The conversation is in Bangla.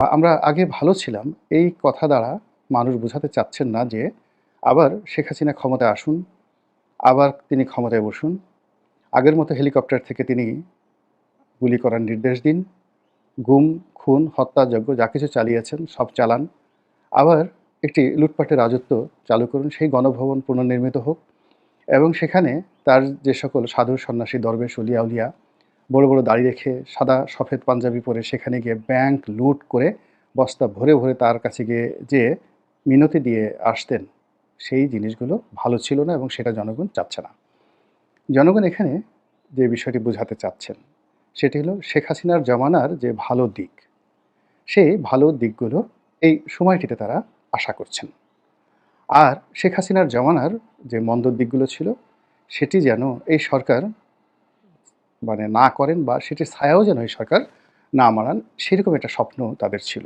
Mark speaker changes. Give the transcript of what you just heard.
Speaker 1: আমরা আগে ভালো ছিলাম এই কথা দ্বারা মানুষ বোঝাতে চাচ্ছেন না যে আবার শেখ হাসিনা ক্ষমতায় আসুন, আবার তিনি ক্ষমতায় বসুন। আগের মতো হেলিকপ্টার থেকে তিনি গুলি করার নির্দেশ দিন। গুম, খুন, হত্যাযজ্ঞ যা কিছু চালিয়েছেন সব চালান। আবার একটি লুটপাটের রাজত্ব চালু করুন। সেই গণভবন পুনর্নির্মিত হোক এবং সেখানে তার যে সকল সাধু সন্ন্যাসী, দরবেশ, অলিয়া উলিয়া বড়, বড় দাড়ি রেখে সাদা সফেদ পাঞ্জাবি পরে সেখানে গিয়ে ব্যাংক লুট করে বস্তা ভরে, ভরে তার কাছে গিয়ে যেয়ে মিনতি দিয়ে আসতেন। সেই জিনিসগুলো ভালো ছিল না এবং সেটা জনগণ চাচ্ছে না। জনগণ এখানে যে বিষয়টি বোঝাতে চাচ্ছেন সেটি হলো শেখ হাসিনার জমানার যে ভালো দিক, সেই ভালো দিকগুলো এই সময়টিতে তারা আশা করছেন। আর শেখ হাসিনার জমানার যে মন্দ দিকগুলো ছিল সেটি যেন এই সরকার না করেন বা সেটির ছায়াও যেন এই সরকার না মাড়ান, সেরকম একটা স্বপ্ন তাদের ছিল।